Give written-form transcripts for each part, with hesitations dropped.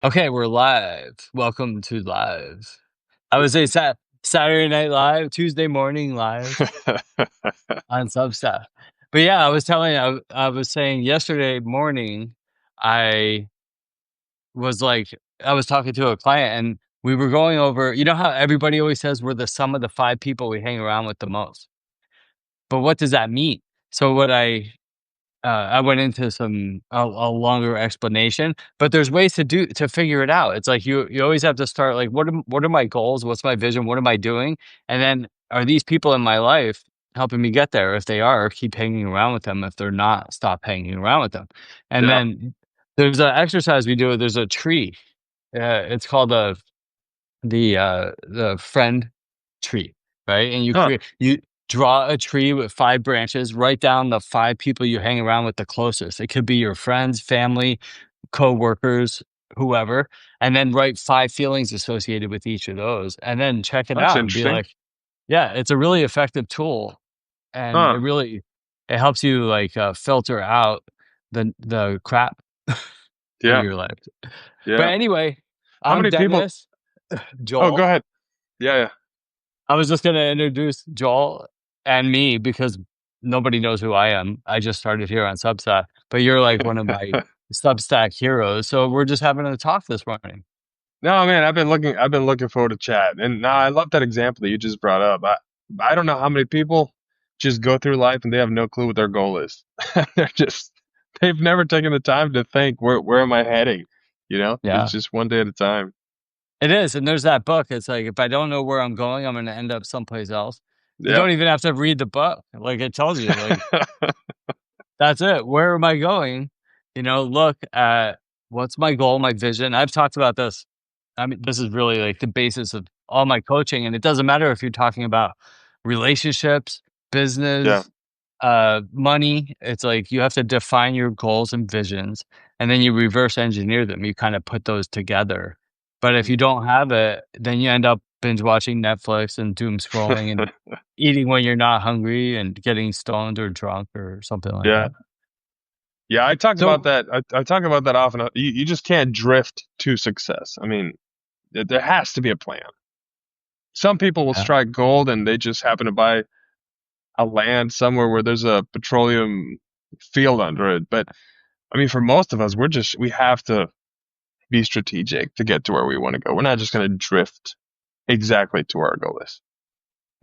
Okay, we're live. Welcome to live. I would say Saturday Night Live, Tuesday morning live on Substack. But yeah, I was saying yesterday morning, I was like, I was talking to a client and we were going over, you know how everybody always says we're the sum of the five people we hang around with the most. But what does that mean? So I went into a longer explanation, but there's ways to figure it out. It's like you always have to start like what are my goals? What's my vision? What am I doing? And then are these people in my life helping me get there? If they are, keep hanging around with them. If they're not, stop hanging around with them. And Yeah. then there's an exercise we do. There's a tree. It's called the friend tree, right? And Huh. you draw a tree with five branches, write down the five people you hang around with the closest. It could be your friends, family, coworkers, whoever, and then write five feelings associated with each of those, and then check it That's out and be interesting. like, yeah, it's a really effective tool, and Huh. it helps you like filter out the crap in Yeah. your life. But Yeah. anyway, How I'm many people? Dennis. Oh, go Joel. ahead. Yeah. Yeah. I was just gonna introduce Joel and me because nobody knows who I am. I just started here on Substack, but you're like one of my Substack heroes. So we're just having a talk this morning. No, man, I've been looking forward to chat. And now I love that example that you just brought up. I don't know how many people just go through life and they have no clue what their goal is. They're just they've never taken the time to think where am I heading? It's Yeah, just one day at a time. it is. And there's that book. It's like if I don't know where I'm going, I'm gonna end up someplace else. You Yep. don't even have to read the book. Like it tells you, like that's it. Where am I going? Look at what's my goal, my vision. I've talked about this. I mean, this is really like the basis of all my coaching. And it doesn't matter if you're talking about relationships, Yeah. business, money. It's like you have to define your goals and visions and then you reverse engineer them. You kind of put those together. But if you don't have it, then you end up binge watching Netflix and doom scrolling and eating when you're not hungry and getting stoned or drunk or something like Yeah. that. Yeah, I talk about So that. I talk about that often. You just can't drift to success. I mean, there has to be a plan. Some people will yeah, strike gold and they just happen to buy a land somewhere where there's a petroleum field under it. But I mean, for most of us, we have to be strategic to get to where we want to go. We're not just going to drift exactly to where our goal is.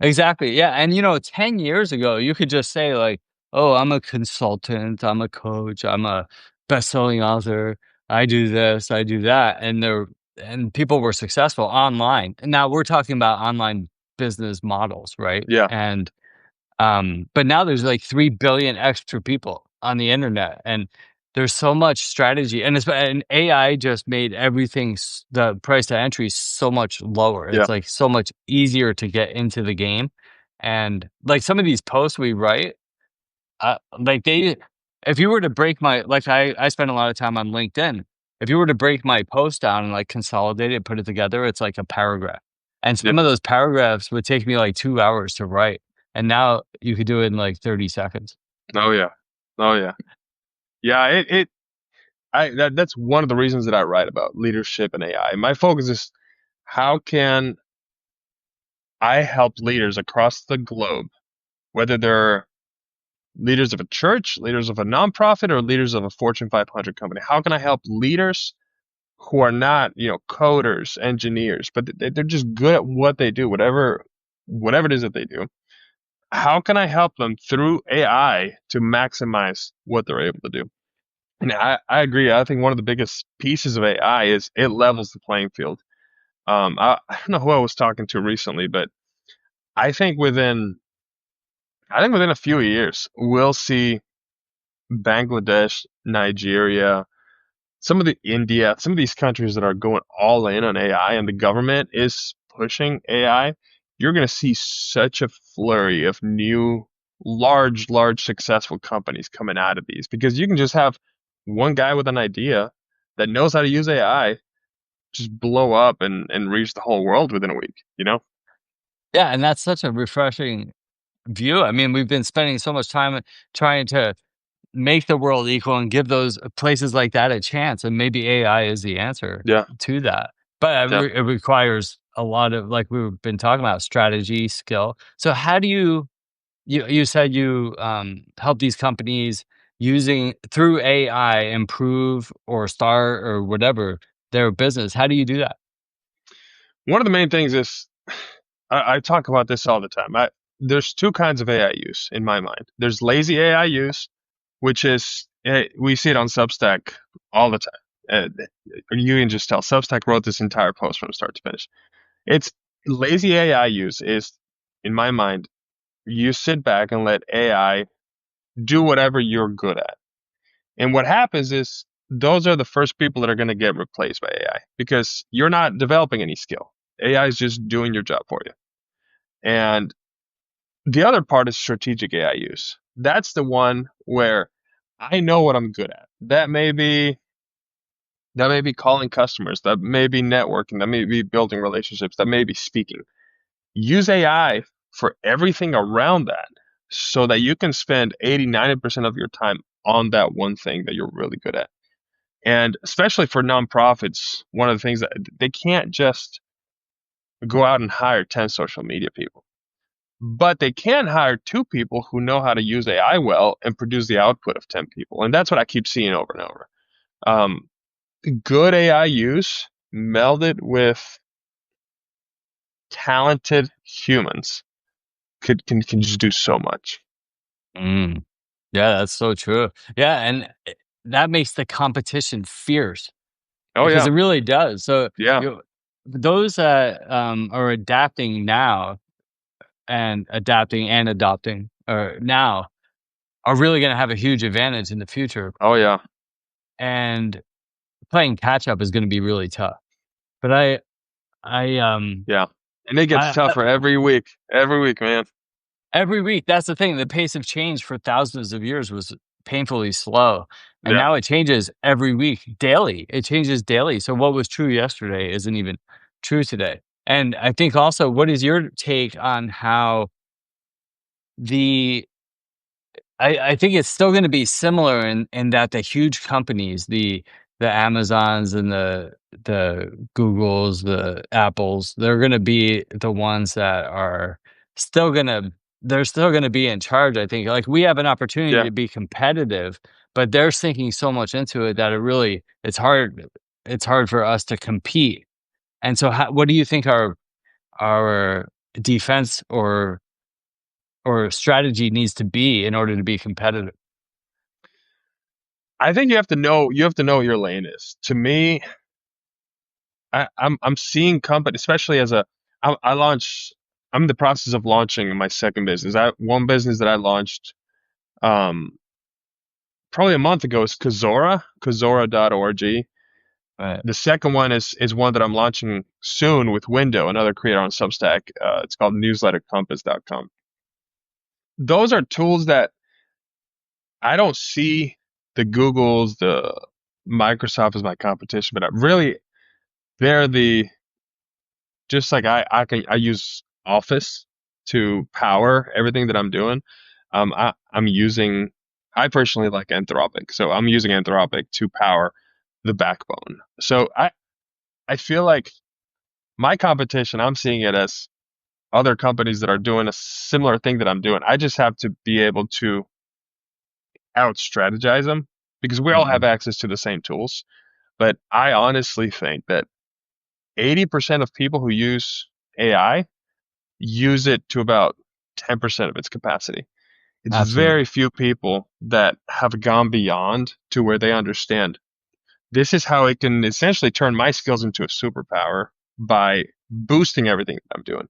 exactly. Yeah. And 10 years ago, you could just say like, oh, I'm a consultant, I'm a coach, I'm a best-selling author, I do this, I do that. And people were successful online. And now we're talking about online business models, right? Yeah. But now there's like 3 billion extra people on the internet, and there's so much strategy, and AI just made everything the price to entry so much lower. Yeah. It's like so much easier to get into the game, and like some of these posts we write, like if you were to break my like I spend a lot of time on LinkedIn. If you were to break my post down and like consolidate it, put it together, it's like a paragraph. And Yeah. some of those paragraphs would take me like 2 hours to write. And now you could do it in like 30 seconds. Oh yeah. Oh yeah. Yeah. That's one of the reasons that I write about leadership and AI. My focus is how can I help leaders across the globe, whether they're leaders of a church, leaders of a nonprofit, or leaders of a Fortune 500 company. How can I help leaders who are not, coders, engineers, but they're just good at what they do, whatever it is that they do? How can I help them through AI to maximize what they're able to do? And I agree. I think one of the biggest pieces of AI is it levels the playing field. I don't know who I was talking to recently, but I think within I think within a few years we'll see Bangladesh, Nigeria, some of these countries that are going all in on AI and the government is pushing AI, you're going to see such a flurry of new, large, successful companies coming out of these because you can just have one guy with an idea that knows how to use AI just blow up and reach the whole world within a week, you know? Yeah. And that's such a refreshing view. I mean, we've been spending so much time trying to make the world equal and give those places like that a chance, and maybe AI is the answer Yeah. to that. But Yeah. it requires a lot of, like we've been talking about, strategy, skill. So how do you said you help these companies using through AI improve or start or whatever their business. How do you do that? One of the main things is I talk about this all the time. There's two kinds of AI use in my mind. There's lazy AI use, which is we see it on Substack all the time. You can just tell Substack wrote this entire post from start to finish. It's lazy AI use is, in my mind, you sit back and let AI do whatever you're good at. And what happens is those are the first people that are going to get replaced by AI because you're not developing any skill. AI is just doing your job for you. And the other part is strategic AI use. That's the one where I know what I'm good at. That may be calling customers, that may be networking, that may be building relationships, that may be speaking. Use AI for everything around that so that you can spend 80, 90% of your time on that one thing that you're really good at. And especially for nonprofits, one of the things that they can't just go out and hire 10 social media people, but they can hire two people who know how to use AI well and produce the output of 10 people. And that's what I keep seeing over and over. Um, Good AI use melded with talented humans can just do so much. Mm. Yeah, that's so true. Yeah, and that makes the competition fierce Oh because yeah, it really does. So yeah, you those that are adapting now and adapting and adopting now are really going to have a huge advantage in the future. oh yeah, And playing catch up is going to be really tough. But I yeah. And it gets I tougher every week, man. every week, that's the thing, the pace of change for thousands of years was painfully slow, and Yeah. now it changes every week, daily. It changes daily, so what was true yesterday isn't even true today. And I think also, what is your take on how the I think it's still gonna be similar in that the huge companies, the Amazons and the Googles, the Apples, they're gonna be the ones that are still gonna they're still gonna be in charge, I think. Like, we have an opportunity Yeah. to be competitive, but they're sinking so much into it that it's hard for us to compete. And so what do you think our defense or strategy needs to be in order to be competitive? I think you have to know what your lane is. To me, I'm seeing companies, especially as I launch. I'm in the process of launching my second business. One business that I launched um, probably a month ago is Kazora.org. Right. The second one is one that I'm launching soon with Window, another creator on Substack. It's called newslettercompass.com. Those are tools that I don't see the Googles, the Microsoft as my competition, but they're the just like I use Office to power everything that I'm doing. I'm using I personally like Anthropic, so I'm using Anthropic to power the backbone. So I feel like my competition, I'm seeing it as other companies that are doing a similar thing that I'm doing. I just have to be able to out strategize them because we all have Mhm. access to the same tools. But I honestly think that 80% of people who use AI use it to about 10% of its capacity. It's very Absolutely. few people that have gone beyond to where they understand this is how it can essentially turn my skills into a superpower by boosting everything that I'm doing.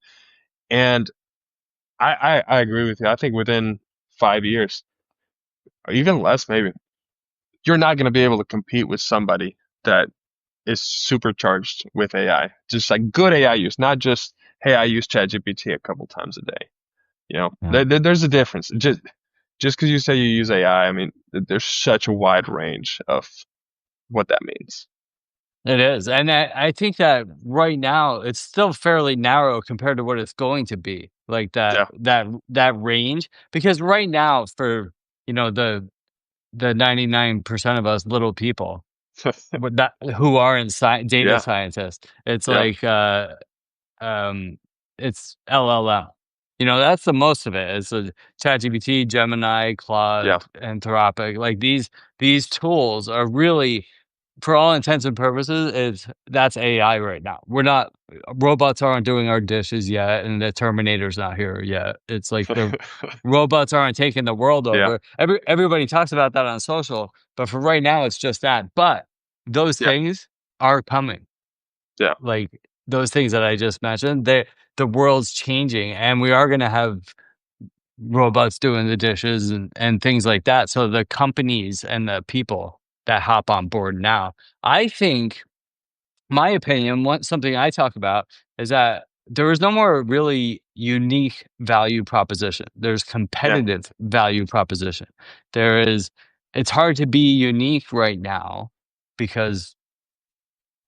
And I agree with you. I think within 5 years, or even less maybe, you're not going to be able to compete with somebody that is supercharged with AI. Just like good AI use, not just, hey, I use ChatGPT a couple times a day. Yeah. There's a difference. Just because you say you use AI, I mean, there's such a wide range of what that means. It is, and I think that right now, it's still fairly narrow compared to what it's going to be, like Yeah, that range, because right now for, you know, the 99% of us little people with that who aren't data Yeah, scientists. It's yeah, like um, it's LLM. That's the most of it. It's a ChatGPT, Gemini, yeah, Claude, Anthropic. Like these tools are really, for all intents and purposes, that's AI right now. We're not robots aren't doing our dishes yet, and the Terminator's not here yet. It's like the robots aren't taking the world yeah, over. Everybody talks about that on social, but for right now, it's just that. But those yeah, things are coming, yeah. like those things that I just mentioned. The world's changing, and we are going to have robots doing the dishes and things like that. So the companies and the people that hop on board now, I think, my opinion, something I talk about is that there is no more really unique value proposition. There's Yeah. competitive value proposition. There is. It's hard to be unique right now because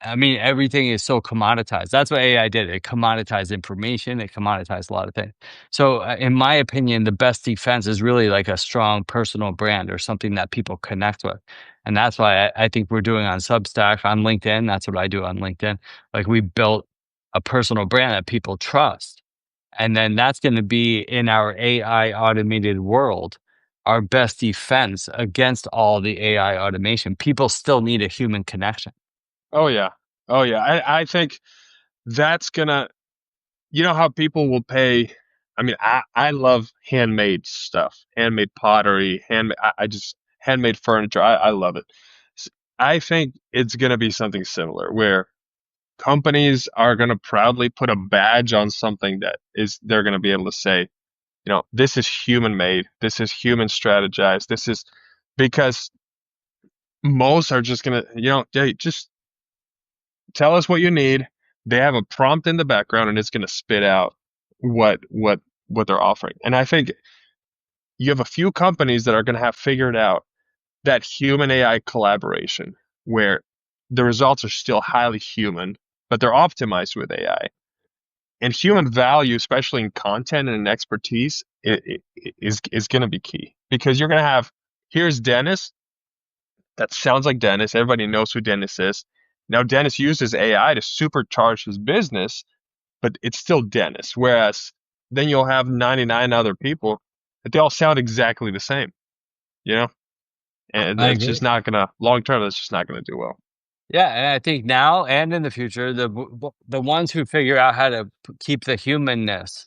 I mean, everything is so commoditized. That's what AI did. It commoditized information. It commoditized a lot of things. So, in my opinion, the best defense is really like a strong personal brand or something that people connect with. And that's why I think we're doing on Substack, on LinkedIn. That's what I do on LinkedIn. Like we built a personal brand that people trust. And then that's going to be in our AI automated world, our best defense against all the AI automation. People still need a human connection. Oh yeah. Oh yeah. I think that's gonna. You know how people will pay. I mean, I love handmade stuff, handmade pottery, handmade. I just handmade furniture. I love it. I think it's gonna be something similar where companies are gonna proudly put a badge on something that is they're gonna be able to say, this is human made, this is human strategized, this is because most are just gonna, they just tell us what you need. They have a prompt in the background and it's gonna spit out what they're offering. And I think you have a few companies that are gonna have figured out that human AI collaboration where the results are still highly human, but they're optimized with AI. And human value, especially in content and in expertise, is going to be key because you're going to have here's Dennis. That sounds like Dennis. Everybody knows who Dennis is. Now Dennis uses AI to supercharge his business, but it's still Dennis. Whereas then you'll have 99 other people that they all sound exactly the same, you know, and I that's agree. just not gonna long term. That's just not gonna do well. Yeah, and I think now and in the future, the ones who figure out how to keep the humanness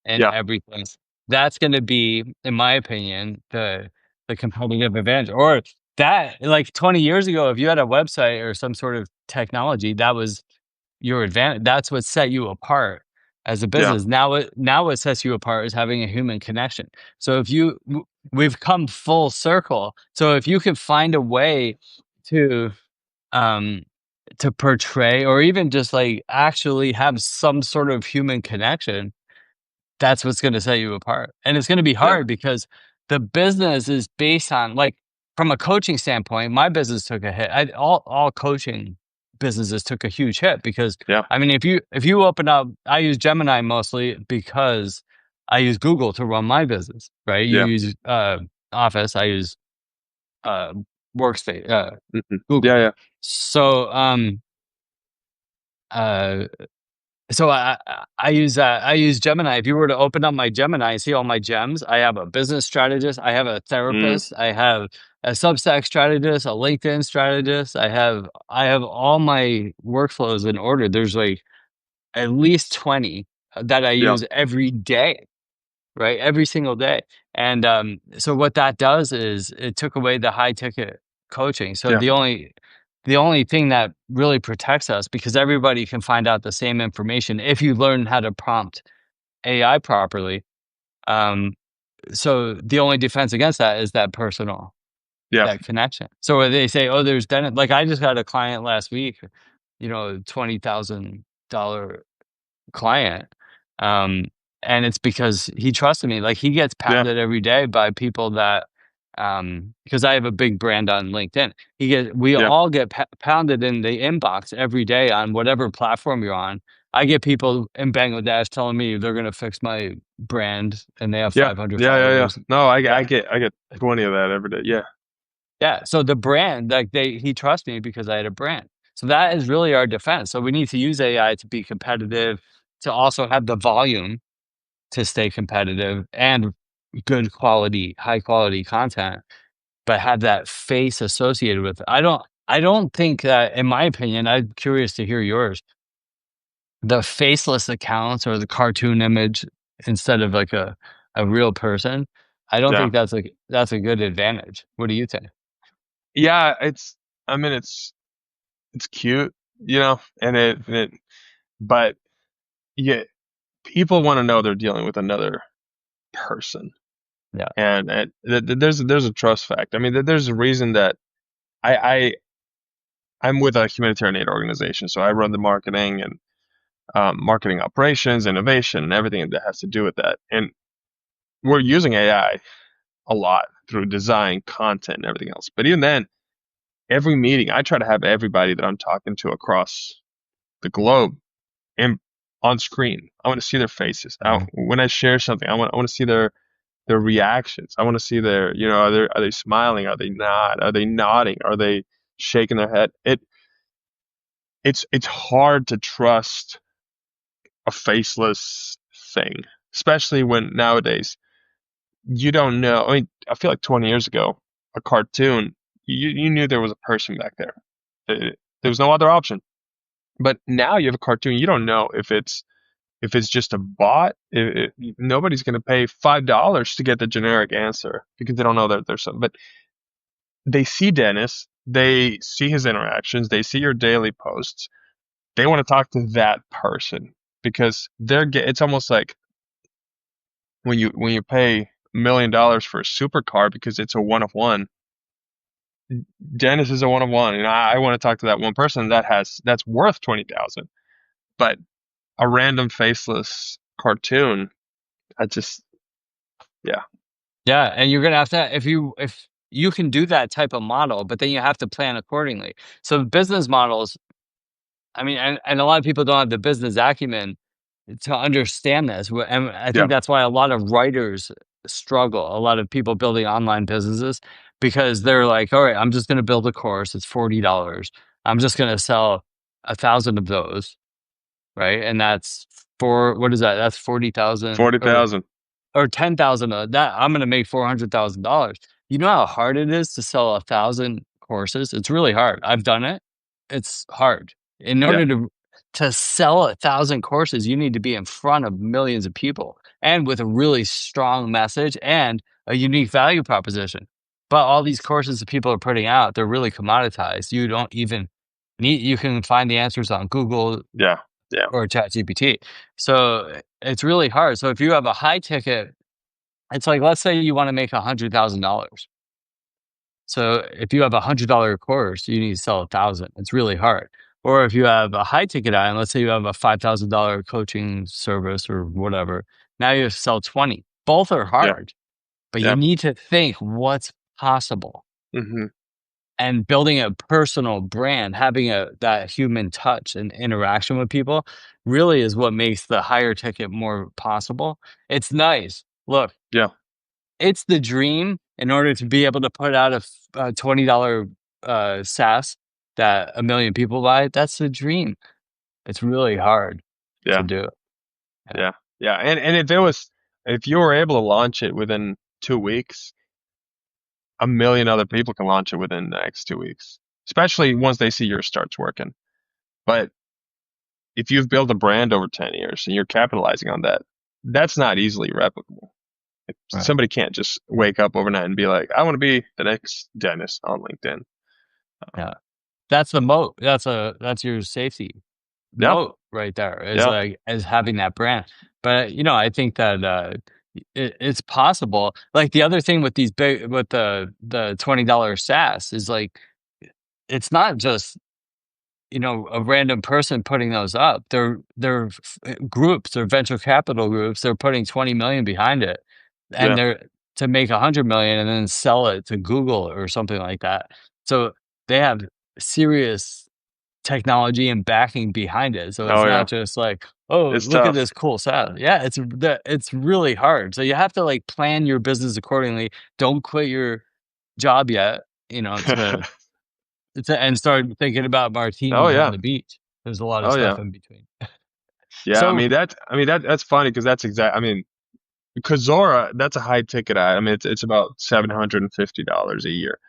in Yeah, everything, that's going to be, in my opinion, the competitive advantage. Or that, like 20 years ago, if you had a website or some sort of technology, that was your advantage. That's what set you apart as a yeah, business. Now what sets you apart is having a human connection. So we've come full circle. So if you can find a way to um to portray or even just like actually have some sort of human connection, that's what's going to set you apart. And it's going to be yeah, hard because the business is based on, like, from a coaching standpoint, my business took a hit. All coaching businesses took a huge hit because yeah, I mean, if you open up, I use Gemini mostly because I use Google to run my business, right? You yeah. use Office, I use uh Workspace, Yeah, Google. yeah, So uh I use Gemini. If you were to open up my Gemini and see all my gems, I have a business strategist, I have a mm, therapist, I have a Substack strategist, a LinkedIn strategist. I have all my workflows in order. There's like at least 20 that I yeah, use every day, right? Every single day. And so what that does is it took away the high ticket coaching. So yeah, the only thing that really protects us, because everybody can find out the same information if you learn how to prompt AI properly. Um, so the only defense against that is that personal, yeah, that connection. So when they say, "Oh, there's Dennis," like I just got a client last week, $20,000 client. Um, and it's because he trusted me. Like he gets yeah, pounded every day by people that, because I have a big brand on LinkedIn. We yeah, all get pounded in the inbox every day on whatever platform you're on. I get people in Bangladesh telling me they're going to fix my brand and they have yeah, 500 yeah, yeah, yeah. followers. No, I Yeah. get 20 of that every day. Yeah, Yeah. So the brand, like he trusts me because I had a brand. So that is really our defense. So we need to use AI to be competitive, to also have the volume to stay competitive and good quality, high quality content, but have that face associated with it. I don't think that, in my opinion, I'm curious to hear yours. The faceless accounts or the cartoon image instead of like a real person, I don't Yeah. think that's a good advantage. What do you think? Yeah, I mean it's cute, and but yeah, people want to know they're dealing with another person. Yeah. And there's a trust fact. I mean, there's a reason that I, I I'm with a humanitarian aid organization, so I run the marketing and marketing operations, innovation, and everything that has to do with that. And we're using AI a lot through design, content, and everything else. But even then, every meeting, I try to have everybody that I'm talking to across the globe in, on screen. I want to see their faces. Mhm. When I share something, I want to see their reactions. I want to see their, are they smiling? Are they not? Are they nodding? Are they shaking their head? It's hard to trust a faceless thing, especially when nowadays you don't know. I mean, I feel like 20 years ago, a cartoon, you knew there was a person back there. There was no other option. But now you have a cartoon, you don't know if it's just a bot. Nobody's going to pay $5 to get the generic answer because they don't know that there's some. But they see Dennis, they see his interactions, they see your daily posts. They want to talk to that person because it's almost like when you pay $1 million for a supercar because it's a one of one. Dennis is a one of one, and I want to talk to that one person that's worth 20,000. But a random faceless cartoon, I just yeah Yeah, and you're gonna have to, if you can do that type of model, but then you have to plan accordingly. So business models, I mean, and a lot of people don't have the business acumen to understand this. And I yeah think that's why a lot of writers struggle. A lot of people building online businesses because they're like, all right, I'm just gonna build a course. It's $40. I'm just gonna sell 1,000 of those, right? And that's for what is that? That's 40,000 40,000 or 10,000 of that. I'm gonna make $400,000. You know how hard it is to sell 1,000 courses? It's really hard. I've done it. It's hard. In yeah order to sell 1,000 courses, you need to be in front of millions of people and with a really strong message and a unique value proposition. But all these courses that people are putting out, they're really commoditized. You don't even need, you can find the answers on Google yeah yeah or ChatGPT. So it's really hard. So if you have a high ticket, it's like, let's say you want to make $100,000. So if you have $100 course, you need to sell 1,000. It's really hard. Or if you have a high ticket item, let's say you have a $5,000 coaching service or whatever, now you have to sell 20. Both are yeah hard, but you yeah need to think what's possible. hmm And building a personal brand, having that human touch and interaction with people really is what makes the higher ticket more possible. It's nice. Look, yeah it's the dream in order to be able to put out a $20 SaaS that 1 million people buy. That's the dream. It's really hard to yeah do. Yeah. yeah yeah and if you were able to launch it within 2 weeks, a million other people can launch it within the next 2 weeks, especially once they see yours starts working. But if you've built a brand over 10 years and you're capitalizing on that, that's not easily replicable. Right. Somebody can't just wake up overnight and be like, I want to be the next Dennis on LinkedIn. Yeah. That's the moat. That's your safety Yeah, moat right there, is yeah, like as having that brand. But I think that it's possible. Like the other thing with these big with the $20 SaaS is like it's not just a random person putting those up. They're groups or venture capital groups. They're putting 20 million behind it, and yeah. they're to make 100 million and then sell it to Google or something like that. So they have serious technology and backing behind it. So it's Oh not yeah, just like, oh, it's look at tough. this cool sound. Yeah, it's really hard. So you have to like plan your business accordingly. Don't quit your job yet. to and start thinking about Oh martinis on yeah. the beach. There's a lot of Oh stuff yeah. in between. Yeah. So That's funny because that's exact. I mean, Kazora, that's a high ticket. I mean, it's about $750 a year.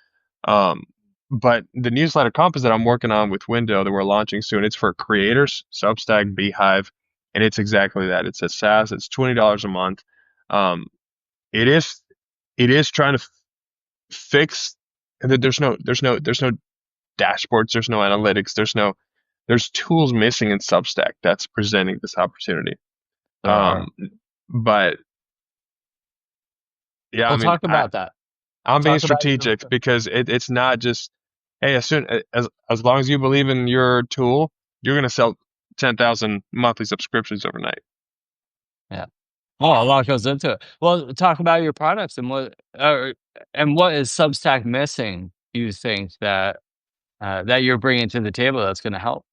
Um, but the newsletter compass that I'm working on with Window that we're launching soon, it's for creators, Substack, Beehive, and it's exactly that. It's a SaaS. It's $20 a month. Um, it is it is trying to fix that. There's no dashboards. There's no analytics. There's tools missing in Substack that's presenting this opportunity. there are. But yeah, I We'll mean, talk about that. I'm being Talk about your. strategic because it's not just, hey, as long as you believe in your tool, you're gonna sell 10,000 monthly subscriptions overnight. Yeah. Oh, a lot goes into it. Well, talk about your products and what is Substack missing, you think that you're bringing to the table that's gonna help?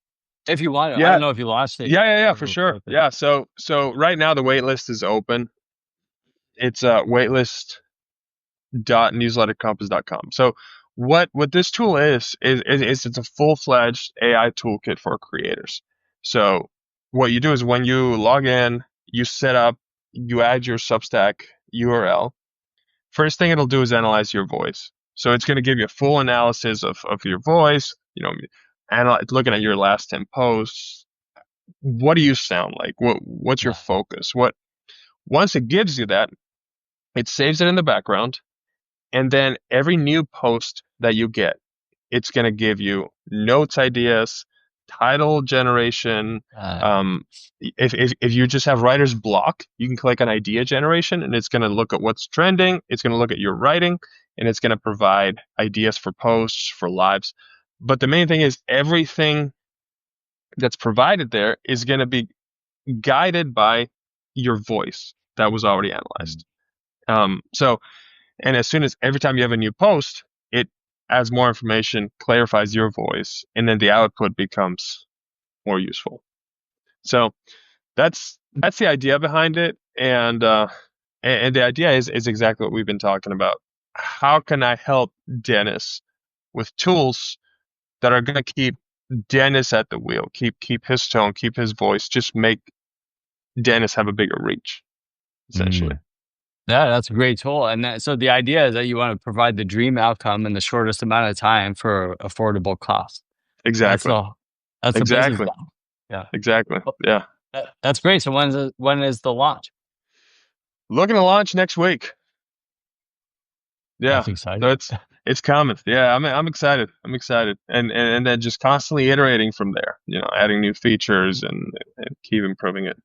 If you want to. I Yeah, don't know if you launched it yet yeah, for or sure. what the Yeah, so right now the wait list is open. It's waitlist.newslettercompass.com. So what this tool is it's a full-fledged AI toolkit for creators. So what you do is when you log in, you set up, you add your Substack URL. First thing it'll do is analyze your voice. So it's going to give you a full analysis of your voice, looking at your last 10 posts. What do you sound like? What's your Yeah. focus? Once it gives you that, it saves it in the background, and then every new post that you get, it's going to give you notes, ideas, title generation. Uh, Um, if you just have writer's block, you can click on idea generation and it's going to look at what's trending. It's going to look at your writing and it's going to provide ideas for posts, for lives. But the main thing is everything that's provided there is going to be guided by your voice that was already mm, analyzed. So and as soon as every time you have a new post, it adds more information, clarifies your voice, and then the output becomes more useful. So that's the idea behind it, and the idea is exactly what we've been talking about. How can I help Dennis with tools that are going to keep Dennis at the wheel, keep his tone, keep his voice, just make Dennis have a bigger reach, essentially. mm. Yeah, that's a great tool. And so the idea is that you want to provide the dream outcome in the shortest amount of time for affordable cost. That's Exactly. the that's the business Exactly. model. Yeah. Exactly. Well, Yeah. that's great. So when is the launch? Looking to launch next week. Yeah, That's so exciting. it's coming. Yeah, I'm excited. I'm excited, and then just constantly iterating from there. Adding new features and keep improving it.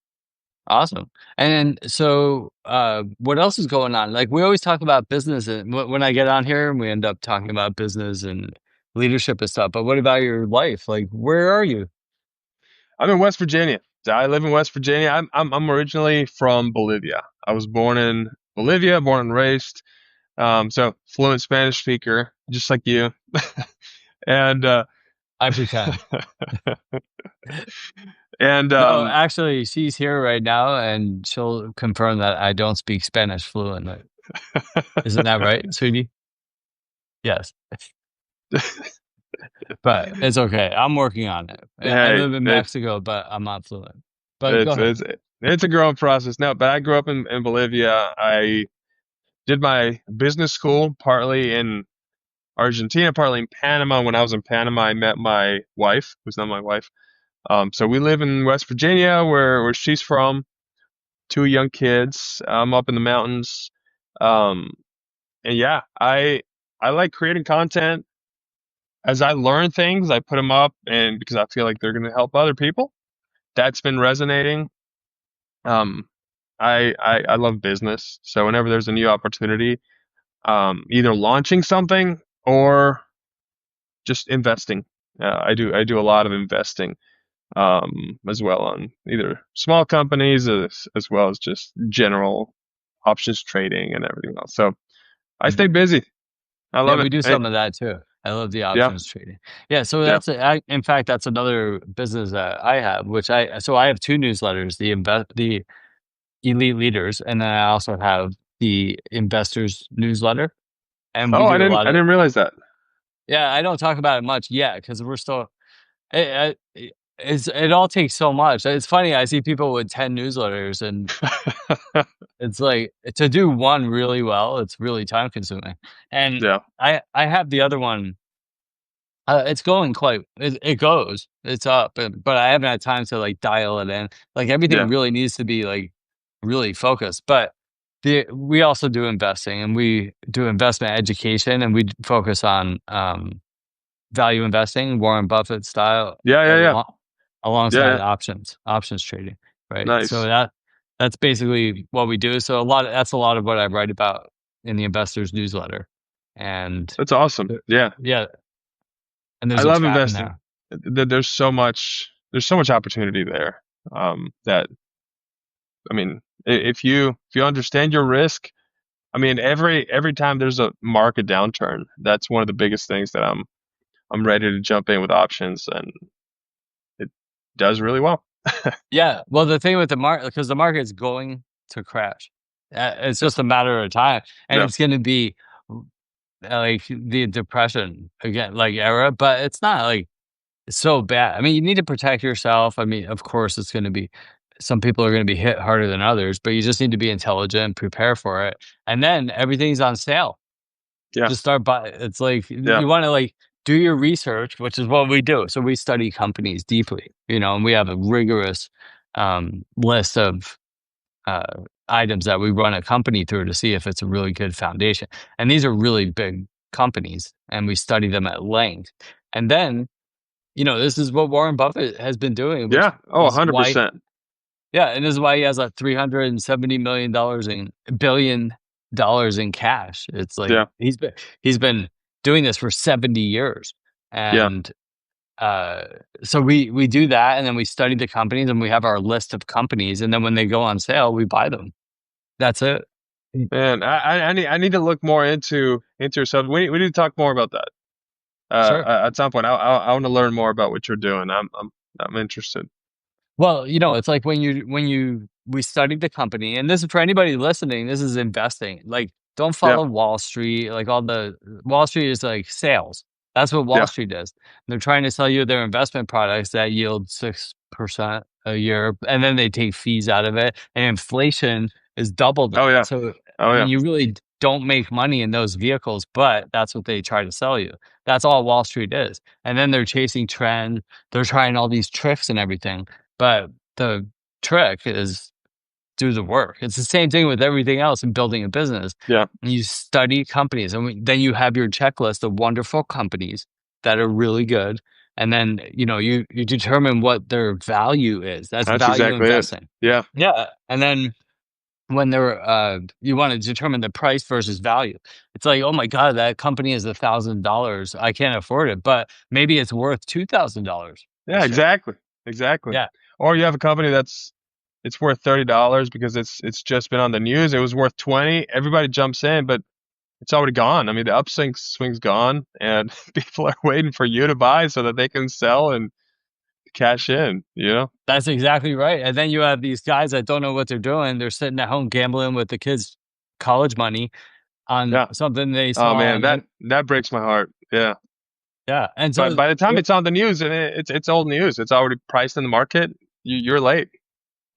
Awesome. And so, what else is going on? Like we always talk about business, and when I get on here, we end up talking about business and leadership and stuff. But what about your life? Like, where are you? I'm in West Virginia. So I live in West Virginia. I'm originally from Bolivia. I was born in Bolivia, born and raised. So fluent Spanish speaker, just like you. And I pretend. and No, actually, she's here right now, and she'll confirm that I don't speak Spanish fluently. Isn't that right, sweetie? Yes, but it's okay. I'm working on it. I hey, live in it's Mexico, but I'm not fluent. But go it's ahead. it's it's a growing process. No, but I grew up in Bolivia. I did my business school partly in Argentina, partly in Panama. When I was in Panama, I met my wife, who's not my wife. So we live in West Virginia, where she's from. Two young kids. I'm up in the mountains. Um, and yeah, I like creating content. As I learn things, I put them up, and because I feel like they're going to help other people, that's been resonating. Um, I love business, so whenever there's a new opportunity, either launching something or just investing. I do a lot of investing as well on either small companies as well as just general options trading and everything else. So I stay busy. I Yeah, love it. we do some of that too. I love the Yeah, options trading. Yeah, so yeah. in fact, that's another business that I have, so I have two newsletters, the elite leaders, and then I also have the investors newsletter, and we Oh, I do a didn't lot I of didn't realize that. Yeah, I don't talk about it much yet because we're still. It all takes so much. It's funny. I see people with 10 newsletters, and it's like to do one really well, it's really time consuming. And Yeah. I have the other one. It's going quite. It goes. It's up, but I haven't had time to like dial it in. Like everything Yeah. really needs to be like really focused. But we also do investing, and we do investment education, and we focus on value investing, Warren Buffett style, Yeah. Yeah. Yeah. Yeah. alongside Yeah. options trading, right? So Nice. that's basically what we do. So that's a lot of what I write about in the investors newsletter, and That's awesome. Yeah. yeah, and I there's a love trap in investing. there. There's so much opportunity there. That I mean, if you understand your risk, I mean, every time there's a market downturn, that's one of the biggest things that I'm ready to jump in with options, and it does really well. Yeah, well, the thing with the market, because the market's going to crash, it's Yeah. just a matter of time, and Yeah. it's going to be like the depression again, like era, but it's not like it's so bad. I mean, you need to protect yourself. I mean, of course, it's going to be some people are going to be hit harder than others, but you just need to be intelligent and prepare for it. And then everything's on sale. Yeah. Just start by. It's like Yeah. you want to like do your research, which is what we do. So we study companies deeply, and we have a rigorous list of uh, items that we run a company through to see if it's a really good foundation. And these are really big companies, and we study them at length. And then this is what Warren Buffett has been doing, which Yeah. Oh, is why, 100%. yeah, and this is why he has like $370 million in $1 billion in cash. It's like Yeah. he's been doing this for 70 years, Yeah. and uh, so we do that, and then we study the companies, and we have our list of companies, and then when they go on sale, we buy them. That's it. Mm. Man, I need to look more into yourself. We need to talk more about that. Sure. At some point, I want to learn more about what you're doing. I'm interested. Well, it's like we studied the company, and this is for anybody listening, this is investing. Like, don't Yeah. follow Wall Street. Like all the Wall Street is like sales. That's what Wall Yeah. Street is. They're trying to sell you their investment products that yield 6% a year, and then they take fees out of it, and inflation is double Oh that. yeah. So, Oh I mean, yeah. you really don't make money in those vehicles, but that's what they try to sell you. That's all Wall Street is. And then they're chasing trend. They're trying all these tricks and everything. But the trick is do the work. It's the same thing with everything else in building a business. Yeah. You study companies, and then you have your checklist of wonderful companies that are really good. And then, you determine what their value is. That's That's value exactly it. investing. Yeah. Yeah. And then when you want to determine the price versus value. It's like, oh my God, that company is $1,000. I can't afford it, but maybe it's worth $2,000 a Yeah. share. Exactly. Exactly. Yeah. Or you have a company it's worth $30 because it's just been on the news. It was worth 20. Everybody jumps in, but it's already gone. I mean, the upswing swing's gone, and people are waiting for you to buy so that they can sell and cash in. You know? That's exactly right. And then you have these guys that don't know what they're doing. They're sitting at home gambling with the kids' college money on Yeah. something they Oh saw man, on it. that breaks my heart. Yeah. Yeah. And But so, by the time it's on the news and it's old news, it's already priced in the market. You're late.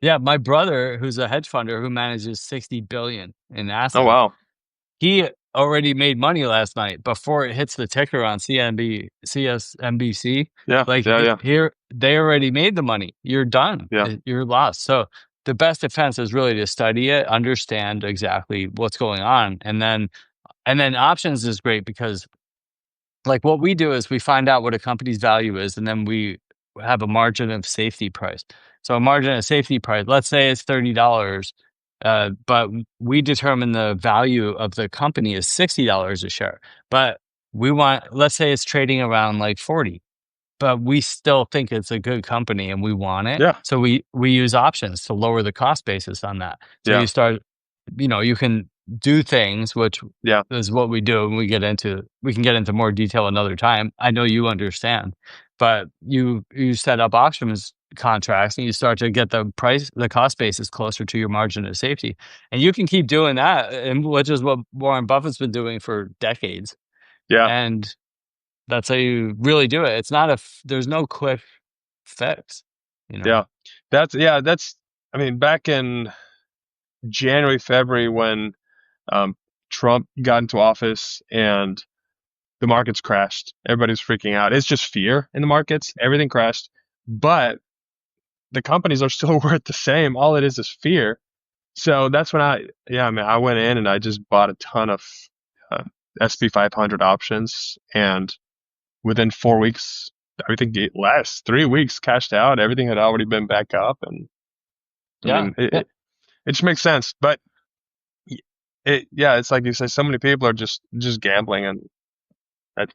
yeah, my brother, who's a hedge funder who manages 60 billion in Oh assets, wow. he already made money last night before it hits the ticker on CSNBC. Yeah. Like Yeah. Yeah. here, they already made the money. You're done. Yeah. You're lost. So the best defense is really to study it, understand exactly what's going on, and then options is great because like what we do is we find out what a company's value is, and then we have a margin of safety price. So a margin of safety price, let's say it's $30, but we determine the value of the company is $60 a share. But let's say it's trading around like 40, but we still think it's a good company and we want it. Yeah. So we use options to lower the cost basis on that. So Yeah. you can do things, which Yeah. is what we do, and we can get into more detail another time. I know you understand, but you set up options contracts and you start to get the cost basis closer to your margin of safety. And you can keep doing that, and which is what Warren Buffett's been doing for decades. Yeah. And That's how you really do it. It's not there's no quick fix, you know? Yeah. That's I mean, back in January, February when um Trump got into office and the markets crashed. Everybody's freaking out. It's just fear in the markets. Everything crashed. But the companies are still worth the same. All it is fear. So that's when yeah, man, I went in and I just bought a ton of uh, SP 500 options, and within 4 weeks, everything last 3 weeks cashed out. Everything had already been back up, and I Yeah. mean, it just makes sense. But yeah, it's like you say, so many people are just gambling, that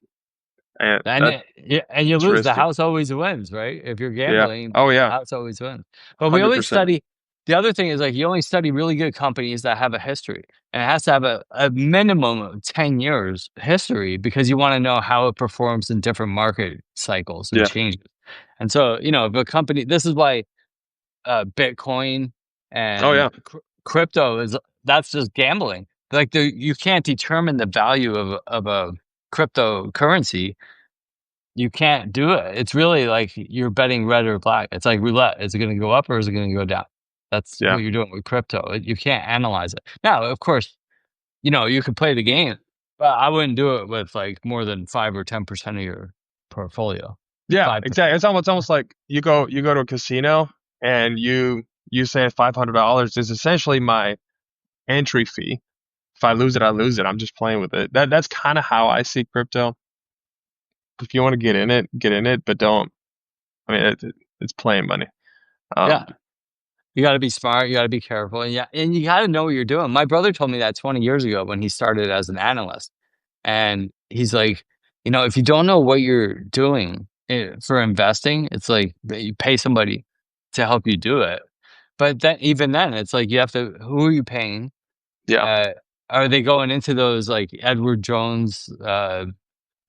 and And that yeah, and you it's lose. The risky. house always wins, right? If you're Yeah. gambling, Oh the yeah. house always wins. But we only 100%. study. The other thing is like you only study really good companies that have a history, and it has to have a minimum of 10 years history because you want to know how it performs in different market cycles and Yeah. changes. And so, if a company, this is why Bitcoin Oh and yeah. crypto is that's just gambling. Like you can't determine the value of a cryptocurrency. You can't do it. It's really like you're betting red or black. It's like roulette. Is it going to go up or is it going to go down? That's what Yeah. you're doing with crypto. You can't analyze it. Now, of course, you could play the game, but I wouldn't do it with like more than 5 or 10% of your portfolio. Yeah, 5%. exactly. It's almost like you go to a casino and you say $500 is essentially my entry fee. If I lose it, I lose it. I'm just playing with it. That's kind of how I see crypto. If you want to get in it, get in it, but don't. I mean, it's playing money. Yeah. Um, You got to be smart. You got to be careful. And yeah, and you got to know what you're doing. My brother told me that 20 years ago when he started as an analyst. And he's like, if you don't know what you're doing for investing, it's like you pay somebody to help you do it. But then, even then, it's like you have to. Who are you paying? yeah, Uh, are they going into those like Edward Jones,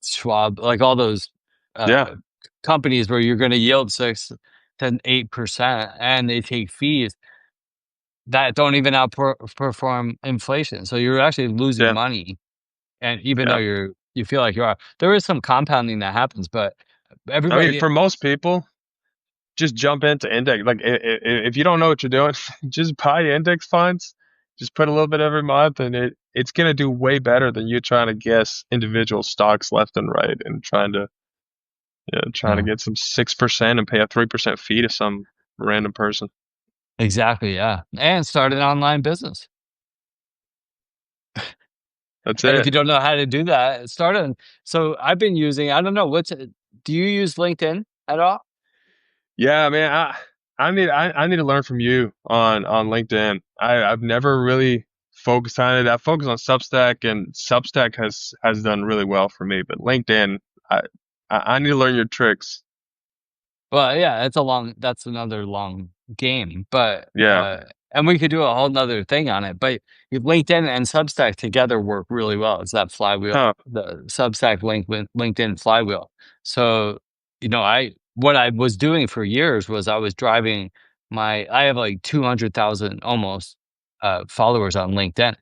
Schwab, like all those yeah, uh, companies where you're going to yield 6 to 8%, and they take fees that don't even outperform inflation. So you're actually losing yeah, money, and even though yeah. you feel like you are, there is some compounding that happens, but I mean, everybody for most people, just jump into index. Like if you don't know what you're doing, just buy index funds. Just put a little bit every month, and it's gonna do way better than you trying to guess individual stocks left and right and trying to yeah, get some 6% and pay a 3% fee to some random person. exactly, yeah, and start an online business. That's And if it. you don't know how to do that, so I've been using, I don't know, do you use LinkedIn at all? Yeah, man. I need to learn from you on LinkedIn. I've never really focused on it. I focus on Substack, and Substack has done really well for me. But LinkedIn, I I need to learn your tricks. Well, yeah, that's another long game, but, Yeah. and we could do a whole 'nother thing on it, but LinkedIn and Substack together work really well. It's that flywheel, Huh. the Substack LinkedIn flywheel. So, what I was doing for years was I was driving I have like 200,000 almost, followers on LinkedIn,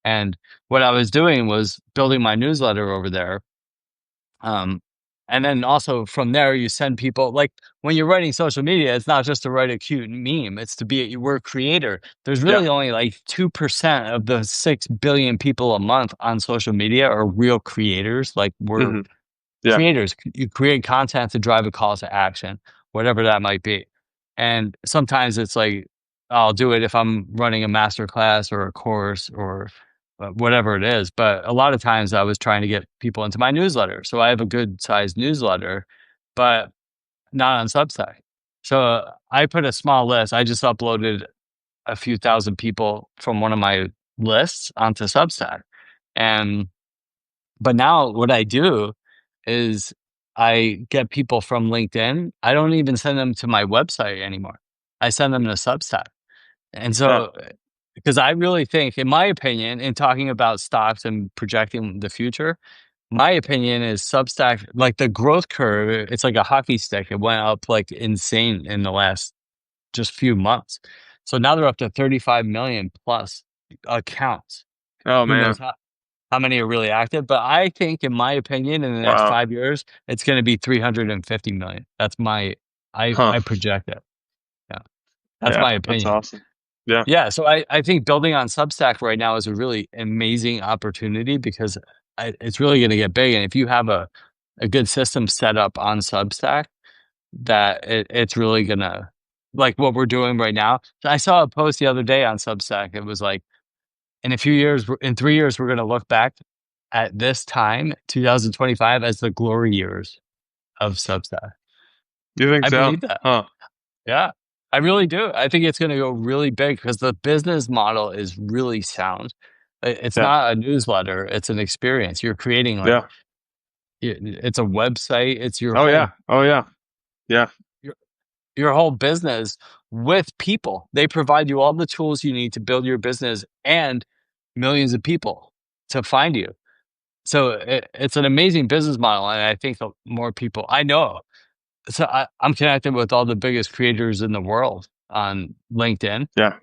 and what I was doing was building my newsletter over there. Um, and then also from there, you send people like when you're writing social media, it's not just to write a cute meme, it's to be we're a creator. There's Yeah. really only like 2% of the 6 billion people a month on social media are real creators. Like we're Hmm. Yeah. creators. You create content to drive a call to action, whatever that might be. And sometimes it's like I'll do it if I'm running a master class or a course or whatever it is. But a lot of times I was trying to get people into my newsletter. So I have a good sized newsletter, but not on Substack. So I put a small list. I just uploaded a few thousand people from one of my lists onto Substack. And but now what I do is I get people from LinkedIn. I don't even send them to my website anymore. I send them to Substack. And Huh. so, because I really think, in my opinion, in talking about stocks and projecting the future, my opinion is Substack, like the growth curve, it's like a hockey stick. It went up like insane in the last just few months. So now they're up to 35 million plus accounts. Oh Who knows man. how? how many are really active. But I think, in my opinion, in the next Wow. 5 years, it's going to be 350 million. That's my, Huh. I project it. Yeah, that's Yeah, my that's opinion. awesome. Yeah. Yeah, so I think building on Substack right now is a really amazing opportunity because it's really going to get big. And if you have a good system set up on Substack, that it's really gonna, like what we're doing right now. I saw a post the other day on Substack. It was like, in a few years, in 3 years, we're gonna look back at this time, 2025, as the glory years of Substack. You think I so? believe that. Huh. Yeah, I really do. I think it's gonna go really big because the business model is really sound. It's Yeah. not a newsletter; it's an experience. You're creating like, Yeah. it's a website. It's Oh yeah. Oh yeah. Yeah. your your whole business with people. They provide you all the tools you need to build your business and millions of people to find you. So it's an amazing business model, and I think more people I know. So I'm connected with all the biggest creators in the world on LinkedIn, Yeah.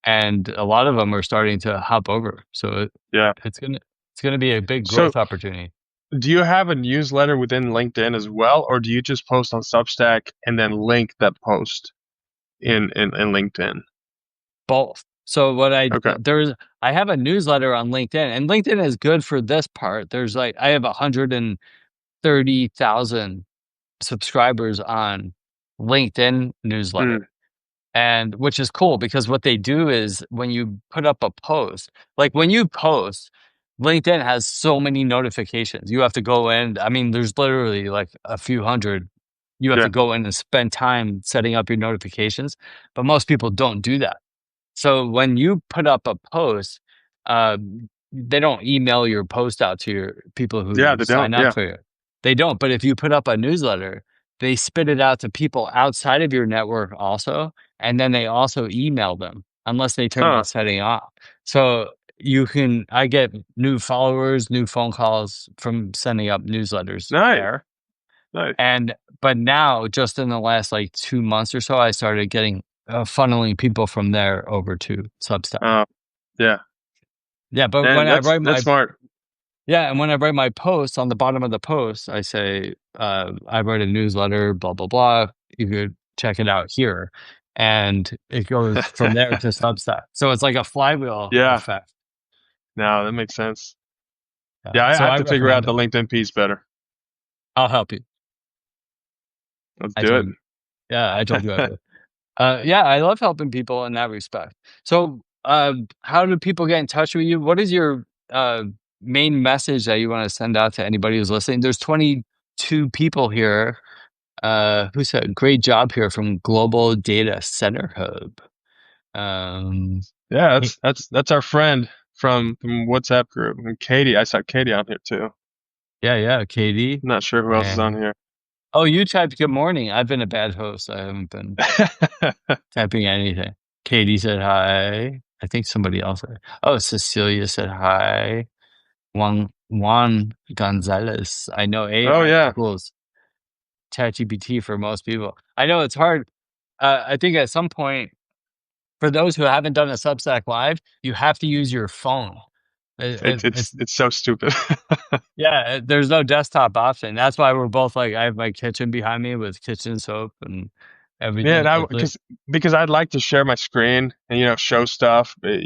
and a lot of them are starting to hop over. So Yeah. it's gonna be a big So, growth opportunity. do you have a newsletter within LinkedIn as well, or do you just post on Substack and then link that post in LinkedIn? Both. So what Okay. I have a newsletter on LinkedIn, and LinkedIn is good for this part. There's like, I have 130,000 subscribers on LinkedIn Mm. newsletter. And which is cool because what they do is when you put up a post, like when you post, LinkedIn has so many notifications. You have to go in. I mean, there's literally like a few hundred. You have to Yeah. go in and spend time setting up your notifications, but most people don't do that. So when you put up a post, uh, they don't email your post out to your people Yeah. who They don't. sign up Yeah. for you. They don't. But if you put up a newsletter, they spit it out to people outside of your network also, and then they also email them unless they turn Huh. that setting off. So I get new followers, new phone calls from sending up newsletters Nice. there. Nice. And but now, just in the last like 2 months or so, I started getting funneling people from there over to Substack. Uh. Yeah. Yeah, but And when I that's write that's my smart. yeah, and when I write my post, on the bottom of the post, I say, I write a newsletter, blah blah blah. You could check it out here, and it goes from there to Substack. So it's like a flywheel Yeah. effect. No, that makes sense. Yeah, Yeah, I so have I to figure out recommend the it. LinkedIn piece better. I'll help you. Let's I do it. told you. Yeah, I told you I would. Yeah, I love helping people in that respect. So, how do people get in touch with you? What is your main message that you want to send out to anybody who's listening? There's 22 people here who said, "Great job here from Global Data Center Hub." Um, Yeah, y- that's our friend from WhatsApp group. And Katie, I saw Katie on here too. yeah, yeah, Katie. Not sure who else is on And here. oh, you typed good morning. I've been a bad host. I haven't been typing anything. Katie said hi. I think somebody else. Oh, Cecilia said hi. Juan Gonzalez. I know Oh AI yeah, equals ChatGPT for most people. I know it's hard. I think at some point, for those who haven't done a Substack Live, you have to use your phone. It's it's so stupid. yeah. There's no desktop option. That's why we're both like, I have my kitchen behind me with kitchen soap and Man, everything. I because I'd like to share my screen and show stuff. But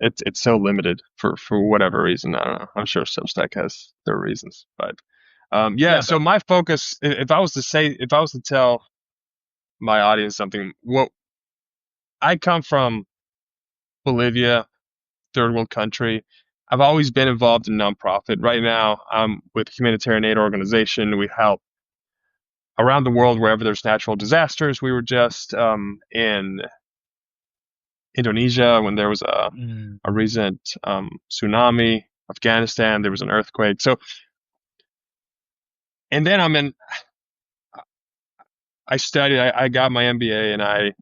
it's so limited for whatever reason. I don't know. I'm sure Substack has their reasons, but yeah. Yeah, So but my focus, if I was to tell my audience something, well, I come from Bolivia, third world country. I've always been involved in nonprofit. Right now, I'm with humanitarian aid organization. We help around the world wherever there's natural disasters. We were just in Indonesia when there was mm, a recent tsunami. Afghanistan, there was an earthquake. So, and then I studied. I got my MBA, and I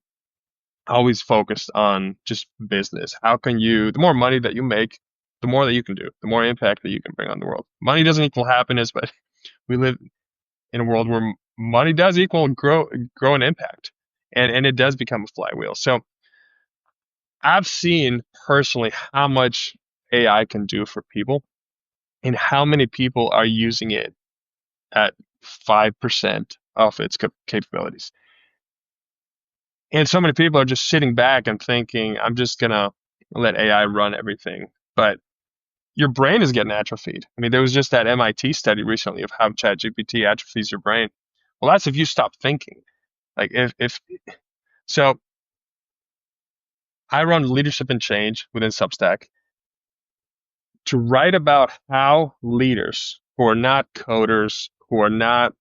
always focused on just business. How can you? The more money that you make, the more that you can do, the more impact that you can bring on the world. Money doesn't equal happiness, but we live in a world where money does equal grow an impact, and it does become a flywheel. So I've seen personally how much AI can do for people. and how many people are using it at 5% of its capabilities. And so many people are just sitting back and thinking, I'm just going to let AI run everything. But your brain is getting atrophied. I mean, there was just that MIT study recently of how ChatGPT atrophies your brain. Well, that's if you stop thinking. Like if so I run leadership and change within Substack to write about how leaders who are not coders, who are not,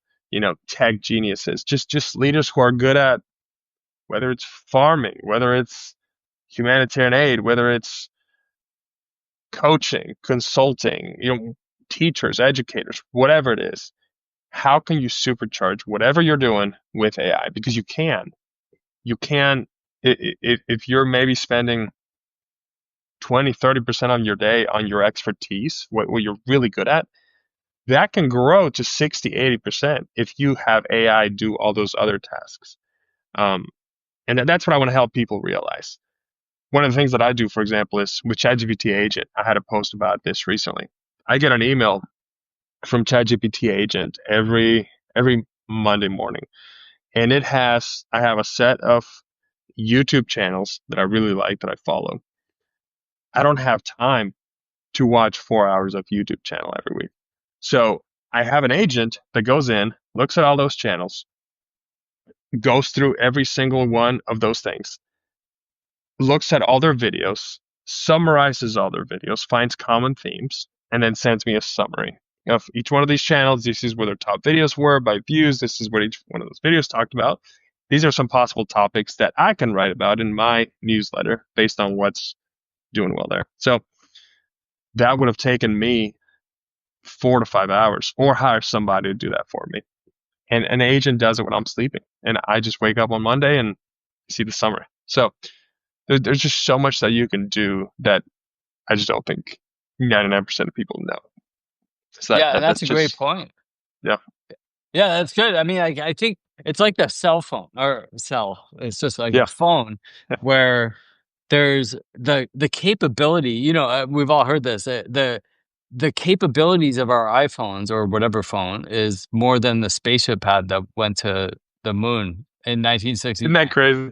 tech geniuses, just leaders who are good at whether it's farming, whether it's humanitarian aid, whether it's coaching, consulting, teachers, educators, whatever it is. How can you supercharge whatever you're doing with AI? Because you can. You can, if you're maybe spending 20, 30% on your day on your expertise, what you're really good at, that can grow to 60, 80% if you have AI do all those other tasks. Um, and that's what I want to help people realize. One of the things that I do, for example, is with ChatGPT Agent. I had a post about this recently. I get an email from ChatGPT Agent every Monday morning, and I have a set of YouTube channels that I really like that I follow. I don't have time to watch 4 hours of YouTube channel every week. So I have an agent that goes in, looks at all those channels, goes through every single one of those things, looks at all their videos, summarizes all their videos, finds common themes, and then sends me a summary of each one of these channels. This is where their top videos were by views. This is what each one of those videos talked about. These are some possible topics that I can write about in my newsletter based on what's doing well there. So that would have taken me 4 to 5 hours or hire somebody to do that for me. And an agent does it when I'm sleeping. And I just wake up on Monday and see the summary. So there's just so much that you can do that I just don't think 99% of people know. So Yeah, and that's that's a great just, point. yeah, Yeah, that's good. I mean, I think it's like the cell phone or cell. It's just like a yeah, phone yeah, where there's the capability. We've all heard this. The capabilities of our iPhones or whatever phone is more than the spaceship pad that went to the moon in isn't 1960. that crazy?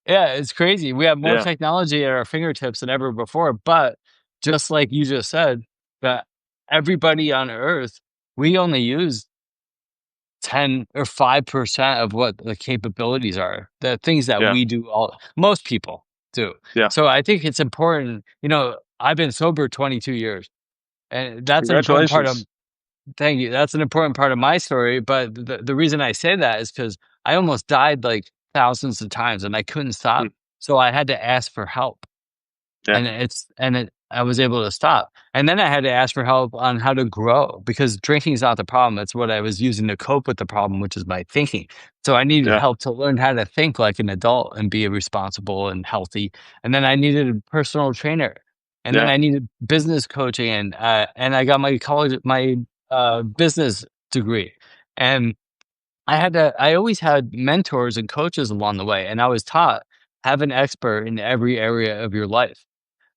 Yeah, it's crazy. We have more Yeah, technology at our fingertips than ever before. But just like you just said, that everybody on Earth, we only use 10 or 5% of what the capabilities are, the things that yeah, we do most people do. yeah. So I think it's important, I've been sober 22 years, and that's an important part of Congratulations. thank you. That's an important part of my story, but the reason I say that is because I almost died like thousands of times and I couldn't Hmm. stop. So I had to ask for help. Yeah, I was able to stop. And then I had to ask for help on how to grow because drinking is not the problem. It's what I was using to cope with the problem, which is my thinking. So I needed yeah, help to learn how to think like an adult and be responsible and healthy. And then I needed a personal trainer. And then yeah, I needed business coaching and I got my business degree. And I always had mentors and coaches along the way. And I was taught have an expert in every area of your life.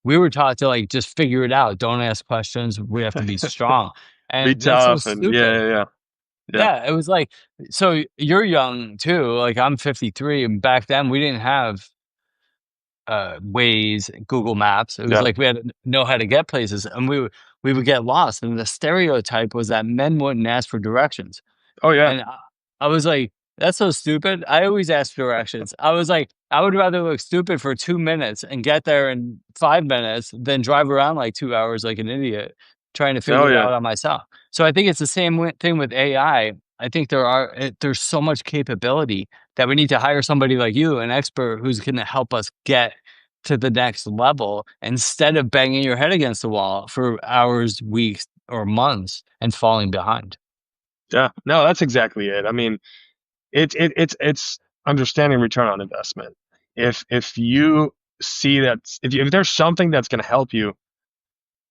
We were taught to, like, just figure it out, don't ask questions, we have to be strong, be and that's so tough. And stupid. yeah, yeah, Yeah, it was like so you're young too, like, I'm 53, and back then, we didn't have, Waze, Google Maps, it was yeah, like we had to know how to get places, and we would get lost, and the stereotype was that men wouldn't ask for directions. oh yeah, And I was like, "That's so stupid." I always ask directions. I was like, "I would rather look stupid for 2 minutes and get there in 5 minutes than drive around like 2 hours like an idiot trying to oh figure it yeah, out on myself." So I think it's the same thing with AI. I think there's so much capability that we need to hire somebody like you, an expert who's gonna help us get to the next level instead of banging your head against the wall for hours, weeks, or months and falling behind. yeah. No, that's exactly it. I mean, it's understanding return on investment. If you see that if there's something that's going to help you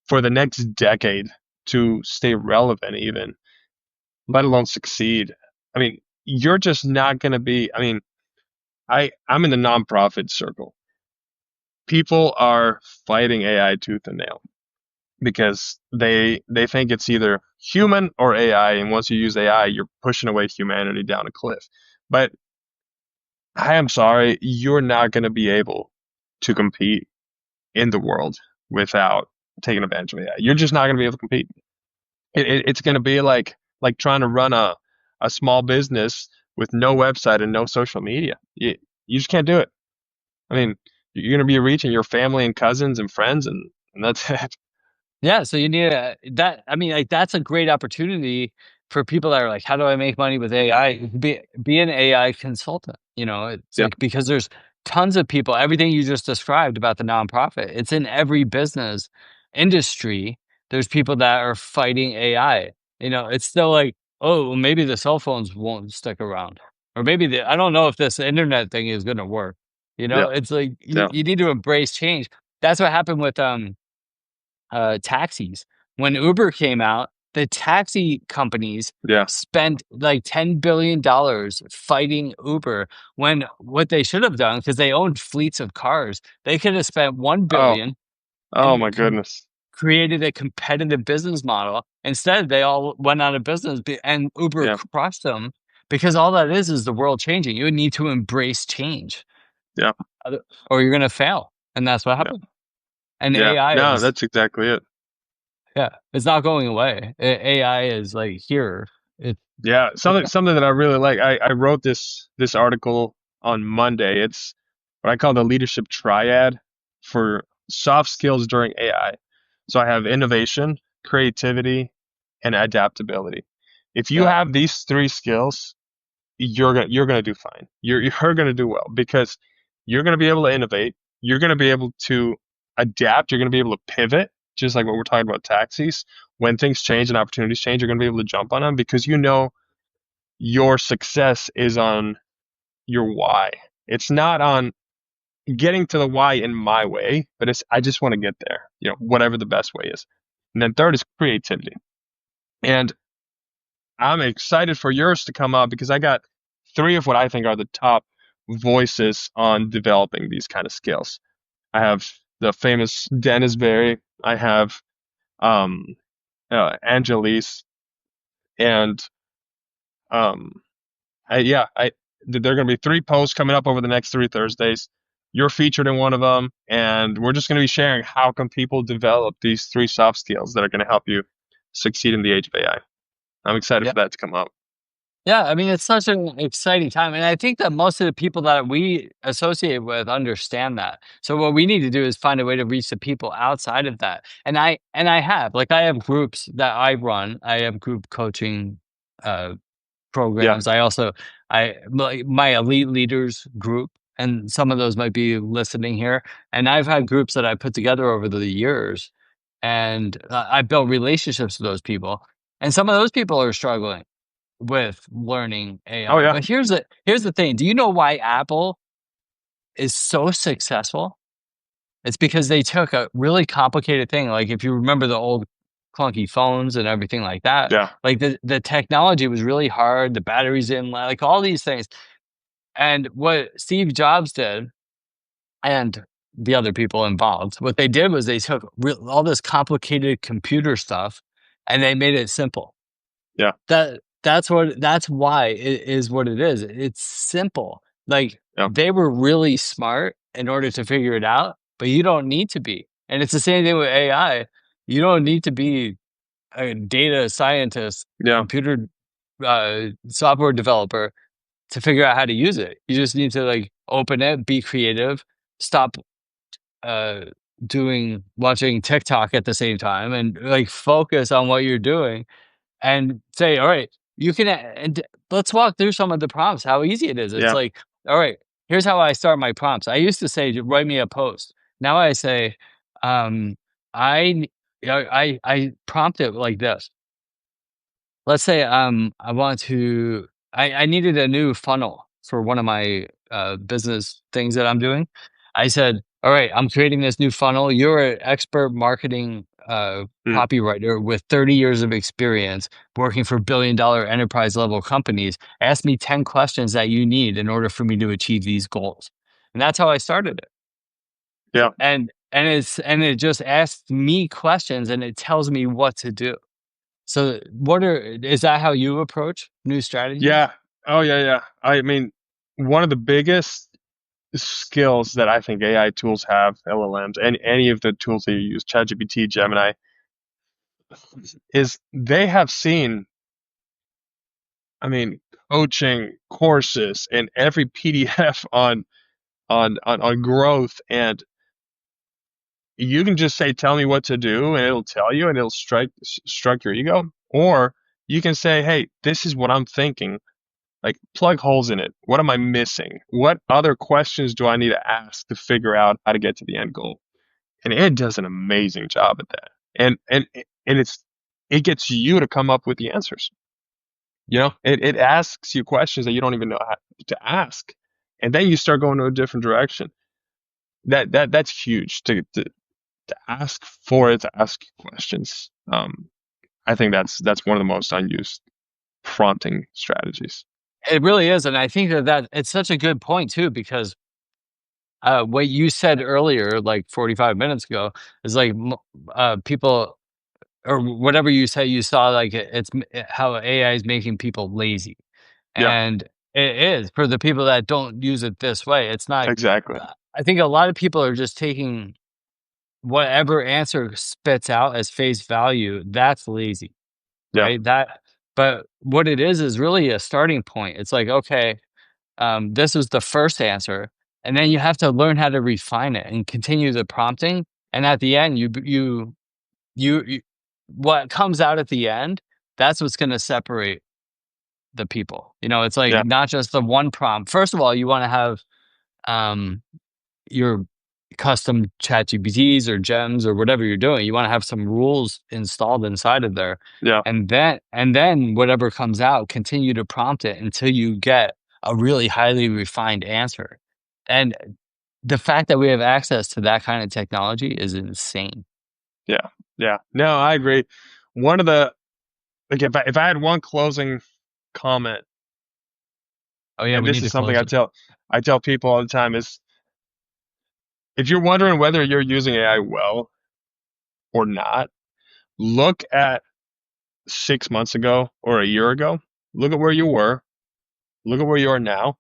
for the next decade to stay relevant, even let alone succeed, I mean, you're just not going to be. I mean, I'm in the nonprofit circle. People are fighting AI tooth and nail. because they think it's either human or AI, and once you use AI, you're pushing away humanity down a cliff. But I am sorry, you're not going to be able to compete in the world without taking advantage of AI. You're just not going to be able to compete. It's going to be like trying to run a small business with no website and no social media. You just can't do it. I mean, you're going to be reaching your family and cousins and friends, and that's it. Yeah, so you need that. I mean, like that's a great opportunity for people that are like, how do I make money with AI? Be an AI consultant. It's Yeah. like because there's tons of people. Everything you just described about the nonprofit, it's in every business industry. There's people that are fighting AI. It's still like, oh, well, maybe the cell phones won't stick around, or maybe I don't know if this internet thing is going to work. Yeah. It's like Yeah. you need to embrace change. That's what happened with taxis. When Uber came out, the taxi companies Yeah. spent like $10 billion fighting Uber when what they should have done, because they owned fleets of cars, they could have spent 1 Oh. billion Oh my and goodness. created a competitive business model. Instead, they all went out of business and Uber Yeah. crushed them, because all that is the world changing. You need to embrace change, Yeah. or you're going to fail. And that's what Yeah. happened. And Yeah. AI No, is that's exactly it. Yeah, it's not going away. AI is like here. It Yeah, something that I really like. I wrote this article on Monday. It's what I call the leadership triad for soft skills during AI. So I have innovation, creativity, and adaptability. If you yeah, have these three skills, you're gonna do fine. You're gonna do well because you're gonna be able to innovate. You're gonna be able to adapt. You're gonna be able to pivot, just like what we're talking about taxis. When things change and opportunities change, you're gonna be able to jump on them because you know your success is on your why. It's not on getting to the why in my way, but it's I just want to get there, whatever the best way is. And then third is creativity. And I'm excited for yours to come up because I got three of what I think are the top voices on developing these kind of skills. I have the famous Dennis Berry. I have um, Angelise, and um, yeah, there are going to be three posts coming up over the next 3 Thursdays. You're featured in one of them, and we're just going to be sharing how can people develop these three soft skills that are going to help you succeed in the age of AI. I'm excited yeah, for that to come up. yeah. I mean, it's such an exciting time, and I think that most of the people that we associate with understand that. So what we need to do is find a way to reach the people outside of that. And I have groups that I run. I have group coaching uh, Yeah. programs. I also my elite leaders group, and some of those might be listening here. And I've had groups that I put together over the years, and I built relationships with those people. And some of those people are struggling with learning Oh AI. yeah. But here's the thing. Do you know why Apple is so successful? It's because they took a really complicated thing. Like if you remember the old clunky phones and everything like that, Yeah. like the technology was really hard, the batteries didn't like all these things. And what Steve Jobs did, and the other people involved, what they did was they took all this complicated computer stuff and they made it simple. Yeah. That's why it is what it is. It's simple. Like Yeah. they were really smart in order to figure it out, but you don't need to be. And it's the same thing with AI. You don't need to be a data scientist, Yeah. computer software developer to figure out how to use it. You just need to like open it, be creative, stop uh doing watching TikTok at the same time, and like focus on what you're doing and say, all right, you can, and let's walk through some of the prompts, how easy it is. It's Yeah. like, all right, here's how I start my prompts. I used to say, write me a post. Now I say, um, I, I prompt it like this. Let's say, I needed a new funnel for one of my business things that I'm doing. I said, all right, I'm creating this new funnel. You're an expert marketing Mm. copywriter with 30 years of experience working for billion-dollar enterprise level companies. Ask me 10 questions that you need in order for me to achieve these goals. And that's how I started it. Yeah. And and it just asks me questions and it tells me what to do. So is that how you approach new strategies? Yeah. Oh yeah, yeah. I mean, one of the biggest skills that I think AI tools have, LLMs, and any of the tools that you use, ChatGPT, Gemini, is they have seen, I mean, coaching courses and every PDF on growth, and you can just say, "Tell me what to do," and it'll tell you, and it'll strike your ego. Or you can say, "Hey, this is what I'm thinking. Like, plug holes in it. What am I missing? What other questions do I need to ask to figure out how to get to the end goal?" And it does an amazing job at that. And it gets you to come up with the answers. It asks you questions that you don't even know how to ask, and then you start going to a different direction. That's huge to ask for it, to ask questions. I think that's one of the most unused prompting strategies. It really is, and I think that it's such a good point too because what you said earlier, like 45 minutes ago, is like people or whatever you say, you saw like how AI is making people lazy, Yeah, and it is for the people that don't use it this way. It's not. exactly. I think a lot of people are just taking whatever answer spits out as face value. That's lazy, Yeah, right? But what it is really a starting point. It's like, okay, this was the first answer, and then you have to learn how to refine it and continue the prompting. And at the end, you what comes out at the end, that's what's going to separate the people. It's like yeah, not just the one prompt. First of all, you want to have um, your custom chat GPTs or gems or whatever you're doing. You want to have some rules installed inside of there. yeah, And then whatever comes out, continue to prompt it until you get a really highly refined answer. And the fact that we have access to that kind of technology is insane. yeah, yeah. No, I agree. One of the like if I had one closing comment, Oh yeah, and we this need is to something close it. I tell people all the time, is if you're wondering whether you're using AI well or not, look at 6 months ago or a year ago. Look at where you were. Look at where you are now.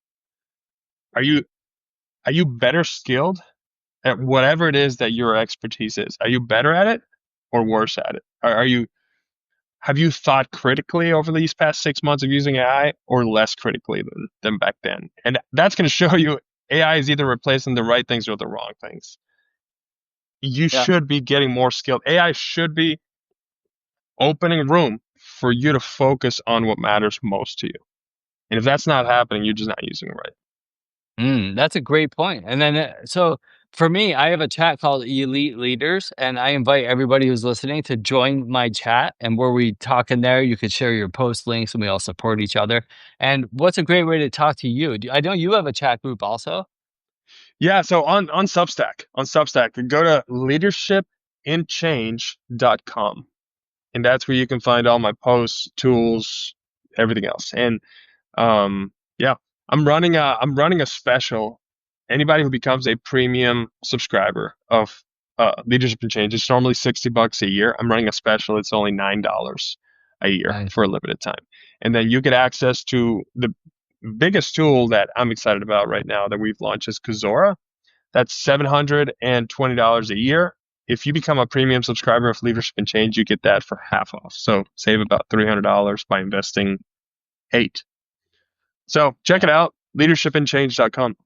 Are you are you better skilled at whatever it is that your expertise is? Are you better at it or worse at it? Are you have you thought critically over these past 6 months of using AI or less critically than back then? And that's going to show you AI is either replacing the right things or the wrong things. You Yeah. should be getting more skilled. AI should be opening room for you to focus on what matters most to you. And if that's not happening, you're just not using it right. That's a great point. And then, so for me, I have a chat called Elite Leaders, and I invite everybody who's listening to join my chat. And where we talk in there, you could share your post links, and we all support each other. And what's a great way to talk to you? I know you have a chat group also. Yeah, so on Substack, go to leadershipInChange.com. And that's where you can find all my posts, tools, everything else. And yeah, I'm running a special. Anybody who becomes a premium subscriber of Leadership and Change, it's normally $60 a year. I'm running a special. It's only $9 a year Nice. for a limited time, and then you get access to the biggest tool that I'm excited about right now that we've launched is Kazora. That's $720 a year. If you become a premium subscriber of Leadership and Change, you get that for half off. So save about $300 by investing eight. So check it out, leadershipandchange.com.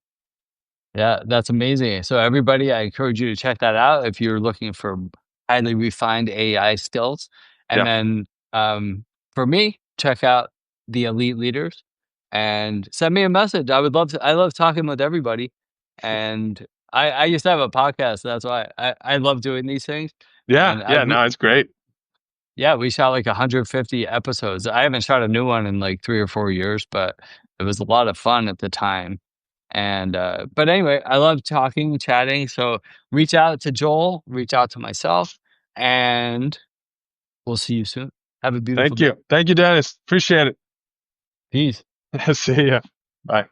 Yeah, that's amazing. So everybody, I encourage you to check that out if you're looking for highly refined AI skills. And Yeah, then for me, check out the Elite Leaders and send me a message. I love talking with everybody. And I used to have a podcast. That's why I love doing these things. yeah, And yeah. No, it's great. yeah, we shot like 150 episodes. I haven't shot a new one in like 3 or 4 years, but it was a lot of fun at the time. And but anyway, I love talking, chatting. So reach out to Joel, reach out to myself, and we'll see you soon. Have a beautiful Thank day. you. Thank you, Dennis. Appreciate Peace. it. See ya. Bye.